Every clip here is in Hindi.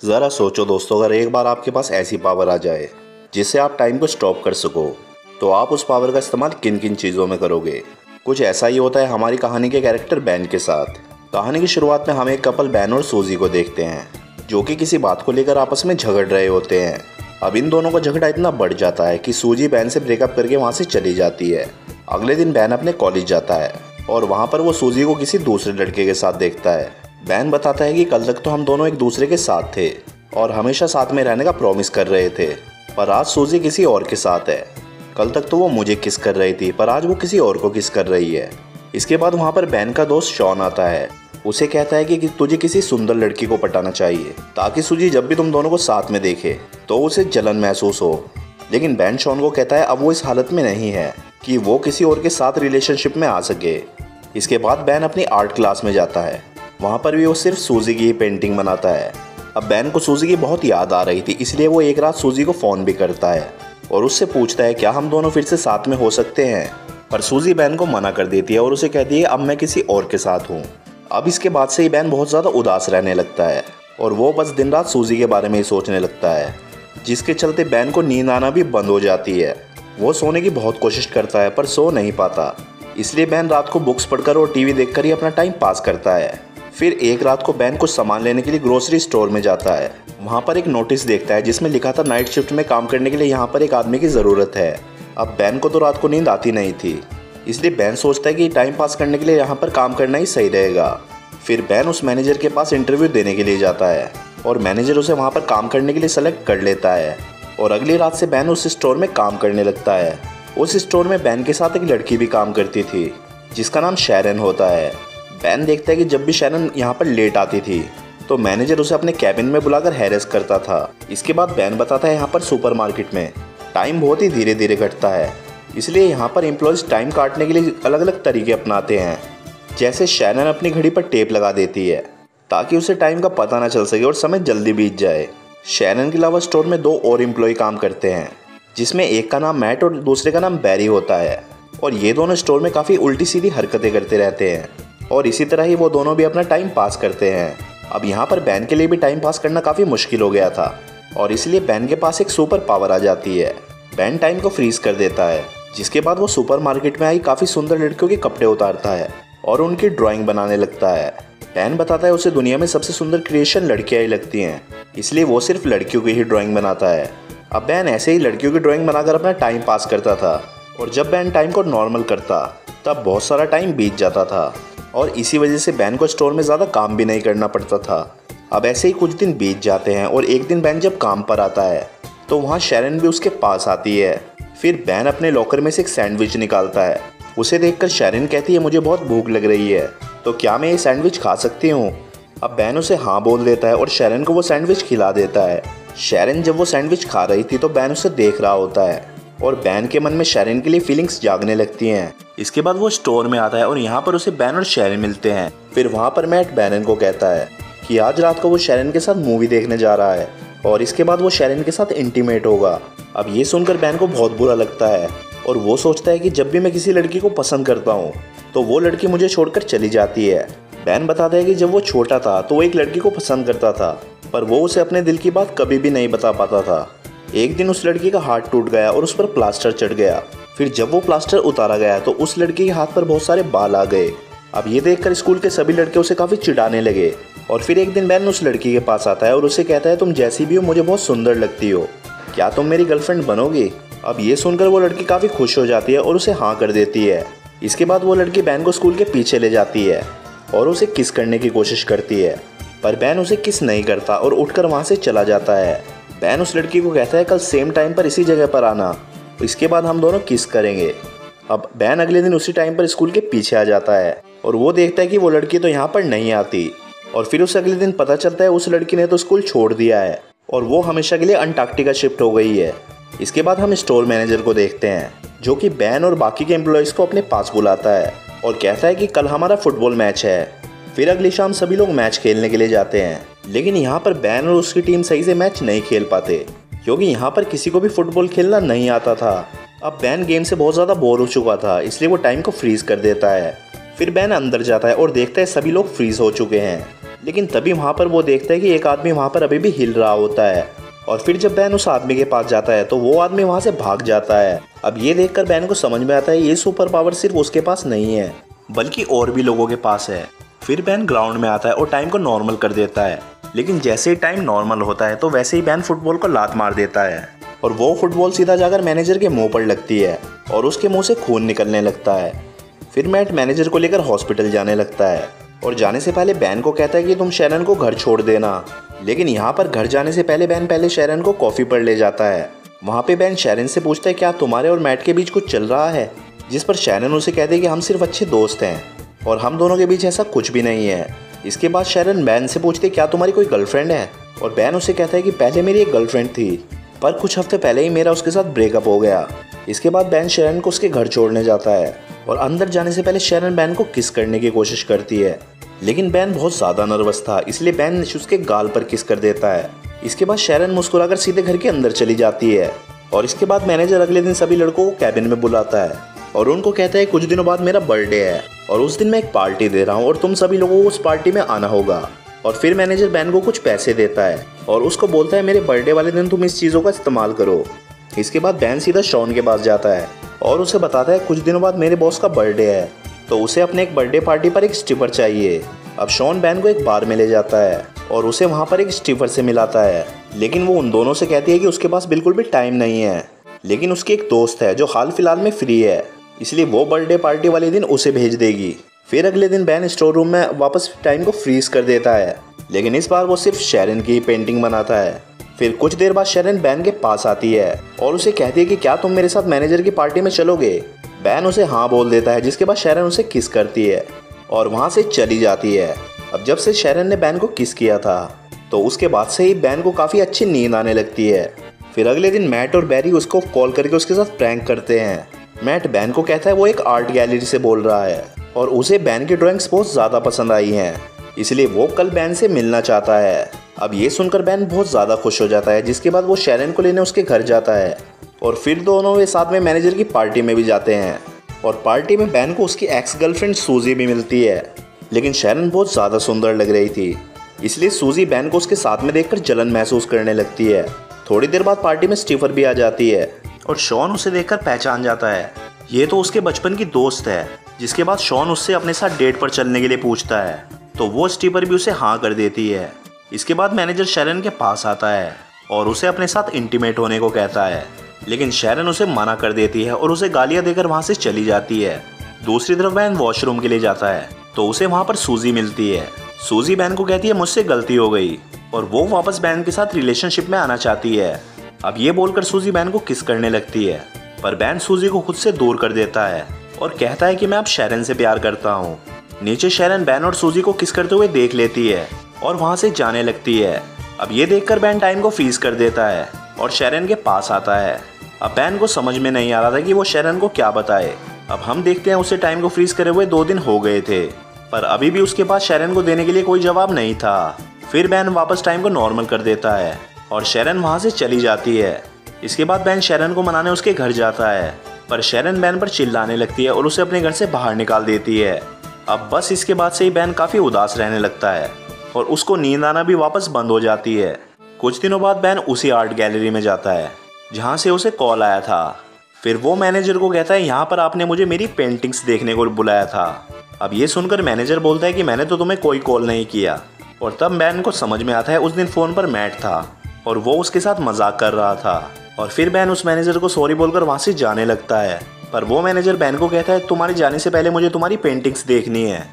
ज़रा सोचो दोस्तों, अगर एक बार आपके पास ऐसी पावर आ जाए जिससे आप टाइम को स्टॉप कर सको, तो आप उस पावर का इस्तेमाल किन किन चीज़ों में करोगे। कुछ ऐसा ही होता है हमारी कहानी के कैरेक्टर बैन के साथ। कहानी की शुरुआत में हम एक कपल बैन और सूजी को देखते हैं, जो कि किसी बात को लेकर आपस में झगड़ रहे होते हैं। अब इन दोनों का झगड़ा इतना बढ़ जाता है कि सूजी बैन से ब्रेकअप करके वहाँ से चली जाती है। अगले दिन बैन अपने कॉलेज जाता है और वहाँ पर वो सूजी को किसी दूसरे लड़के के साथ देखता है। बैन बताता है कि कल तक तो हम दोनों एक दूसरे के साथ थे और हमेशा साथ में रहने का प्रॉमिस कर रहे थे, पर आज सूजी किसी और के साथ है। कल तक तो वो मुझे किस कर रही थी, पर आज वो किसी और को किस कर रही है। इसके बाद वहाँ पर बैन का दोस्त शॉन आता है। उसे कहता है कि तुझे किसी सुंदर लड़की को पटाना चाहिए ताकि सूजी जब भी तुम दोनों को साथ में देखे तो उसे जलन महसूस हो। लेकिन बैन शॉन को कहता है अब वो इस हालत में नहीं है कि वो किसी और के साथ रिलेशनशिप में आ सके। इसके बाद बैन अपनी आर्ट क्लास में जाता है। वहाँ पर भी वो सिर्फ सूजी की ही पेंटिंग बनाता है। अब बैन को सूजी की बहुत याद आ रही थी, इसलिए वो एक रात सूजी को फ़ोन भी करता है और उससे पूछता है क्या हम दोनों फिर से साथ में हो सकते हैं। पर सूजी बैन को मना कर देती है और उसे कहती है अब मैं किसी और के साथ हूँ। अब इसके बाद से ही बैन बहुत ज़्यादा उदास रहने लगता है और वो बस दिन रात सूजी के बारे में ही सोचने लगता है, जिसके चलते बैन को नींद आना भी बंद हो जाती है। वो सोने की बहुत कोशिश करता है पर सो नहीं पाता, इसलिए बैन रात को बुक्स पढ़कर और टीवी देखकर ही अपना टाइम पास करता है। फिर एक रात को बैन कुछ सामान लेने के लिए ग्रोसरी स्टोर में जाता है। वहाँ पर एक नोटिस देखता है जिसमें लिखा था नाइट शिफ्ट में काम करने के लिए यहाँ पर एक आदमी की ज़रूरत है। अब बैन को तो रात को नींद आती नहीं थी, इसलिए बैन सोचता है कि टाइम पास करने के लिए यहाँ पर काम करना ही सही रहेगा। फिर बैन उस मैनेजर के पास इंटरव्यू देने के लिए जाता है और मैनेजर उसे वहाँ पर काम करने के लिए सेलेक्ट कर लेता है और अगली रात से बैन उस स्टोर में काम करने लगता है। उस स्टोर में बैन के साथ एक लड़की भी काम करती थी जिसका नाम शैरन होता है। बैन देखता है कि जब भी शैरन यहाँ पर लेट आती थी तो मैनेजर उसे अपने कैबिन में बुलाकर हैरेस करता था। इसके बाद बैन बताता है यहाँ पर सुपरमार्केट में टाइम बहुत ही धीरे धीरे घटता है, इसलिए यहाँ पर एम्प्लॉयज़ टाइम काटने के लिए अलग अलग तरीके अपनाते हैं। जैसे शैरन अपनी घड़ी पर टेप लगा देती है ताकि उसे टाइम का पता ना चल सके और समय जल्दी बीत जाए। शैरन के अलावा स्टोर में दो और एम्प्लॉय काम करते हैं, जिसमें एक का नाम मैट और दूसरे का नाम बैरी होता है और ये दोनों स्टोर में काफ़ी उल्टी सीधी हरकतें करते रहते हैं और इसी तरह ही वो दोनों भी अपना टाइम पास करते हैं। अब यहाँ पर बैन के लिए भी टाइम पास करना काफ़ी मुश्किल हो गया था और इसलिए बैन के पास एक सुपर पावर आ जाती है। बैन टाइम को फ्रीज कर देता है, जिसके बाद वो सुपरमार्केट में आई काफ़ी सुंदर लड़कियों के कपड़े उतारता है और उनकी ड्राइंग बनाने लगता है। बैन बताता है उसे दुनिया में सबसे सुंदर क्रिएशन लड़कियाँ ही लगती हैं, इसलिए वो सिर्फ लड़कियों की ही ड्राइंग बनाता है। अब बैन ऐसे ही लड़कियों की ड्राइंग बनाकर अपना टाइम पास करता था और जब बैन टाइम को नॉर्मल करता तब बहुत सारा टाइम बीत जाता था और इसी वजह से बैन को स्टोर में ज़्यादा काम भी नहीं करना पड़ता था। अब ऐसे ही कुछ दिन बीत जाते हैं और एक दिन बैन जब काम पर आता है तो वहाँ शैरन भी उसके पास आती है। फिर बैन अपने लॉकर में से एक सैंडविच निकालता है। उसे देखकर शैरन कहती है मुझे बहुत भूख लग रही है, तो क्या मैं ये सैंडविच खा सकती हूँ। अब बैन उसे हाँ बोल देता है और शैरन को वो सैंडविच खिला देता है। शैरन जब वो सैंडविच खा रही थी तो बैन उसे देख रहा होता है और बैन के मन में शैरन के लिए फीलिंग्स जागने लगती हैं। इसके बाद वो स्टोर में आता है और यहाँ पर उसे बैन और शैरन मिलते हैं। फिर वहाँ पर मैट बैरन को कहता है कि आज रात को वो शैरन के साथ मूवी देखने जा रहा है और इसके बाद वो शैरन के साथ इंटीमेट होगा। अब ये सुनकर बैन को बहुत बुरा लगता है और वो सोचता है कि जब भी मैं किसी लड़की को पसंद करता हूँ तो वो लड़की मुझे छोड़कर चली जाती है। बैन बताता है कि जब वो छोटा था तो वो एक लड़की को पसंद करता था, पर वो उसे अपने दिल की बात कभी भी नहीं बता पाता था। एक दिन उस लड़की का हाथ टूट गया और उस पर प्लास्टर चढ़ गया। फिर जब वो प्लास्टर उतारा गया तो उस लड़की के हाथ पर बहुत सारे बाल आ गए। अब ये देखकर स्कूल के सभी लड़के उसे काफ़ी चिढ़ाने लगे और फिर एक दिन बैन उस लड़की के पास आता है और उसे कहता है तुम जैसी भी हो मुझे बहुत सुंदर लगती हो, क्या तुम मेरी गर्लफ्रेंड बनोगी। अब ये सुनकर वो लड़की काफ़ी खुश हो जाती है और उसे हाँ कर देती है। इसके बाद वो लड़की बैन को स्कूल के पीछे ले जाती है और उसे किस करने की कोशिश करती है, पर बैन उसे किस नहीं करता और उठकर वहाँ से चला जाता है। बैन उस लड़की को कहता है कल सेम टाइम पर इसी जगह पर आना, इसके बाद हम दोनों किस करेंगे। अब बैन अगले दिन उसी टाइम पर स्कूल के पीछे आ जाता है और वो देखता है कि वो लड़की तो यहाँ पर नहीं आती और फिर उसे अगले दिन पता चलता है उस लड़की ने तो स्कूल छोड़ दिया है और वो हमेशा के लिए अंटार्कटिका शिफ्ट हो गई है। इसके बाद हम स्टोर मैनेजर को देखते हैं, जो कि बैन और बाकी के एम्प्लॉयज़ को अपने पास बुलाता है और कहता है कि कल हमारा फुटबॉल मैच है। फिर अगली शाम सभी लोग मैच खेलने के लिए जाते हैं, लेकिन यहाँ पर बैन और उसकी टीम सही से मैच नहीं खेल पाते क्योंकि यहाँ पर किसी को भी फुटबॉल खेलना नहीं आता था। अब बैन गेम से बहुत ज़्यादा बोर हो चुका था, इसलिए वो टाइम को फ्रीज़ कर देता है। फिर बैन अंदर जाता है और देखता है सभी लोग फ्रीज़ हो चुके हैं। लेकिन तभी वहाँ पर वो देखता है कि एक आदमी वहाँ पर अभी भी हिल रहा होता है। और फिर जब बैन उस आदमी के पास जाता है तो वो आदमी वहाँ से भाग जाता है। अब ये देखकर बैन को समझ में आता है ये सुपर पावर सिर्फ उसके पास नहीं है बल्कि और भी लोगों के पास है। फिर बैन ग्राउंड में आता है और टाइम को नॉर्मल कर देता है। लेकिन जैसे ही टाइम नॉर्मल होता है तो वैसे ही बैन फुटबॉल को लात मार देता है और वो फुटबॉल सीधा जाकर मैनेजर के मुंह पर लगती है और उसके मुंह से खून निकलने लगता है। फिर मैट मैनेजर को लेकर हॉस्पिटल जाने लगता है और जाने से पहले बैन को कहता है कि तुम शैरन को घर छोड़ देना। लेकिन यहाँ पर घर जाने से पहले बैन पहले शैरन को कॉफ़ी पर ले जाता है। वहाँ पे बैन शैरन से पूछता है क्या तुम्हारे और मैट के बीच कुछ चल रहा है, जिस पर शैरन उसे कहते हैं कि हम सिर्फ अच्छे दोस्त हैं और हम दोनों के बीच ऐसा कुछ भी नहीं है। इसके बाद शैरन बैन से पूछते क्या तुम्हारी कोई गर्लफ्रेंड है, और बैन उसे कहता है कि पहले मेरी एक गर्लफ्रेंड थी पर कुछ हफ्ते पहले ही मेरा उसके साथ ब्रेकअप हो गया। इसके बाद बैन शैरन को उसके घर छोड़ने जाता है और अंदर जाने से पहले शैरन बैन को किस करने की कोशिश करती है। लेकिन बैन बहुत ज़्यादा नर्वस था इसलिए बैन उसके गाल पर किस कर देता है। इसके बाद शैरन मुस्कुराकर सीधे घर के अंदर चली जाती है और इसके बाद मैनेजर अगले दिन सभी लड़कों को कैबिन में बुलाता है और उनको कहता है कुछ दिनों बाद मेरा बर्थडे है और उस दिन मैं एक पार्टी दे रहा हूँ और तुम सभी लोगों को उस पार्टी में आना होगा। और फिर मैनेजर बैन को कुछ पैसे देता है और उसको बोलता है मेरे बर्थडे वाले दिन तुम इस चीज़ों का इस्तेमाल करो। इसके बाद बैन सीधा शॉन के पास जाता है और उसे बताता है कुछ दिनों बाद मेरे बॉस का बर्थडे है तो उसे अपने एक बर्थडे पार्टी पर एक स्ट्रिपर चाहिए। अब शॉन बैन को एक बार में ले जाता है और उसे वहाँ पर एक स्ट्रिपर से मिलाता है। लेकिन वो उन दोनों से कहती है कि उसके पास बिल्कुल भी टाइम नहीं है, लेकिन उसकी एक दोस्त है जो हाल फिलहाल में फ्री है इसलिए वो बर्थडे पार्टी वाले दिन उसे भेज देगी। फिर अगले दिन बैन स्टोर रूम में वापस टाइम को फ्रीज कर देता है, लेकिन इस बार वो सिर्फ शैरन की पेंटिंग बनाता है। फिर कुछ देर बाद शैरन बैन के पास आती है और उसे कहती है कि क्या तुम मेरे साथ मैनेजर की पार्टी में चलोगे। बैन उसे हाँ बोल देता है जिसके बाद शैरन उसे किस करती है और वहाँ से चली जाती है। अब जब से शैरन ने बैन को किस किया था तो उसके बाद से ही बैन को काफ़ी अच्छी नींद आने लगती है। फिर अगले दिन मैट और बैरी उसको कॉल करके उसके साथ प्रैंक करते हैं। मैट बैन को कहता है वो एक आर्ट गैलरी से बोल रहा है और उसे बैन की ड्राइंग्स बहुत ज़्यादा पसंद आई हैं इसलिए वो कल बैन से मिलना चाहता है। अब ये सुनकर बैन बहुत ज़्यादा खुश हो जाता है जिसके बाद वो शैरन को लेने उसके घर जाता है और फिर दोनों वे साथ में मैनेजर की पार्टी में भी जाते हैं और पार्टी में बैन को उसकी एक्स गर्लफ्रेंड सूजी भी मिलती है। लेकिन शैरन बहुत ज़्यादा सुंदर लग रही थी इसलिए सूजी बैन को उसके साथ में देखकर जलन महसूस करने लगती है। थोड़ी देर बाद पार्टी में स्टीफर भी आ जाती है और शॉन उसे देखकर पहचान जाता है ये तो उसके बचपन की दोस्त है। जिसके बाद शॉन उससे अपने साथ डेट पर चलने के लिए पूछता है तो वो स्टीफर भी उसे हाँ कर देती है। इसके बाद मैनेजर शैरन के पास आता है और उसे अपने साथ इंटीमेट होने को कहता है, लेकिन शैरन उसे मना कर देती है और उसे गालियां देकर वहां से चली जाती है। दूसरी तरफ बैन वॉशरूम के लिए जाता है तो उसे वहां पर सूजी मिलती है। सूजी बैन को कहती है मुझसे गलती हो गई और वो वापस बैन के साथ रिलेशनशिप में आना चाहती है। अब ये बोलकर सूजी बैन को किस करने लगती है पर बैन सूजी को खुद से दूर कर देता है और कहता है कि मैं अब शैरन से प्यार करता हूँ। नीचे शैरन बैन और सूजी को किस करते हुए देख लेती है और वहाँ से जाने लगती है। अब ये देखकर बैन टाइम को फ्रीज कर देता है और शैरन के पास आता है। अब बैन को समझ में नहीं आ रहा था कि वो शैरन को क्या बताए। अब हम देखते हैं उसे टाइम को फ्रीज करे हुए 2 दिन हो गए थे पर अभी भी उसके पास शैरन को देने के लिए कोई जवाब नहीं था। फिर बैन वापस टाइम को नॉर्मल कर देता है और शैरन वहाँ से चली जाती है। इसके बाद बैन शैरन को मनाने उसके घर जाता है पर शैरन बैन पर चिल्लाने लगती है और उसे अपने घर से बाहर निकाल देती है। अब बस इसके बाद से ही बैन काफ़ी उदास रहने लगता है और उसको नींद आना भी वापस बंद हो जाती है। कुछ दिनों बाद बैन उसी आर्ट गैलरी में जाता है जहाँ से उसे कॉल आया था। फिर वो मैनेजर को कहता है यहाँ पर आपने मुझे मेरी पेंटिंग्स देखने को बुलाया था। अब ये सुनकर मैनेजर बोलता है कि मैंने तो तुम्हें कोई कॉल नहीं किया। और तब बैन को समझ में आता है उस दिन फ़ोन पर मैट था और वो उसके साथ मजाक कर रहा था। और फिर बैन उस मैनेजर को सॉरी बोलकर वहाँ से जाने लगता है पर वो मैनेजर बैन को कहता है तुम्हारे जाने से पहले मुझे तुम्हारी पेंटिंग्स देखनी है।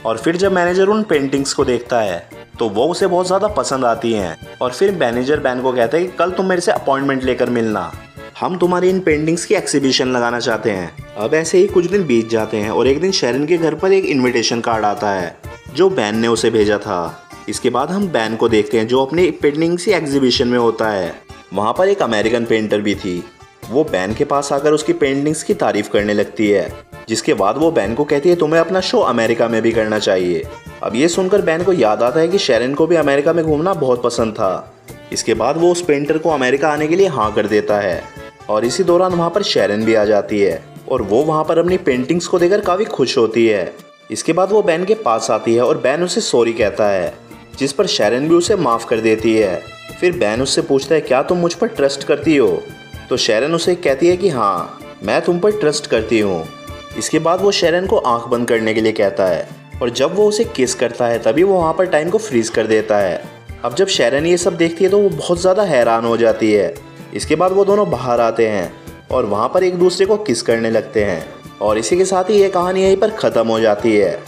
और फिर जब मैनेजर उन पेंटिंग्स को देखता है तो वो उसे बहुत ज़्यादा पसंद आती हैं और फिर मैनेजर बैन को कहता है कि कल तुम मेरे से अपॉइंटमेंट लेकर मिलना, हम तुम्हारी इन पेंटिंग्स की एक्सिबिशन लगाना चाहते हैं। अब ऐसे ही कुछ दिन बीत जाते हैं और एक दिन शैरन के घर पर एक इनविटेशन कार्ड आता है जो बैन ने उसे भेजा था। इसके बाद हम बैन को देखते हैं जो अपनी पेंटिंग्स की एग्जीबिशन में होता है। वहाँ पर एक अमेरिकन पेंटर भी थी। वो बैन के पास आकर उसकी पेंटिंग्स की तारीफ करने लगती है जिसके बाद वो बैन को कहती है तुम्हें अपना शो अमेरिका में भी करना चाहिए। अब ये सुनकर बैन को याद आता है कि शैरन को भी अमेरिका में घूमना बहुत पसंद था। इसके बाद वो उस पेंटर को अमेरिका आने के लिए हाँ कर देता है और इसी दौरान वहाँ पर शैरन भी आ जाती है और वो वहाँ पर अपनी पेंटिंग्स को देखकर काफ़ी खुश होती है। इसके बाद वो बैन के पास आती है और बैन उसे सॉरी कहता है जिस पर शैरन भी उसे माफ़ कर देती है। फिर बैन उससे पूछता है क्या तुम मुझ पर ट्रस्ट करती हो, तो शैरन उसे कहती है कि हाँ, मैं तुम पर ट्रस्ट करती हूँ। इसके बाद वो शैरन को आंख बंद करने के लिए कहता है और जब वो उसे किस करता है तभी वो वहाँ पर टाइम को फ्रीज कर देता है। अब जब शैरन ये सब देखती है तो वो बहुत ज़्यादा हैरान हो जाती है। इसके बाद वो दोनों बाहर आते हैं और वहाँ पर एक दूसरे को किस करने लगते हैं और इसी के साथ ही ये कहानी यहीं पर ख़त्म हो जाती है।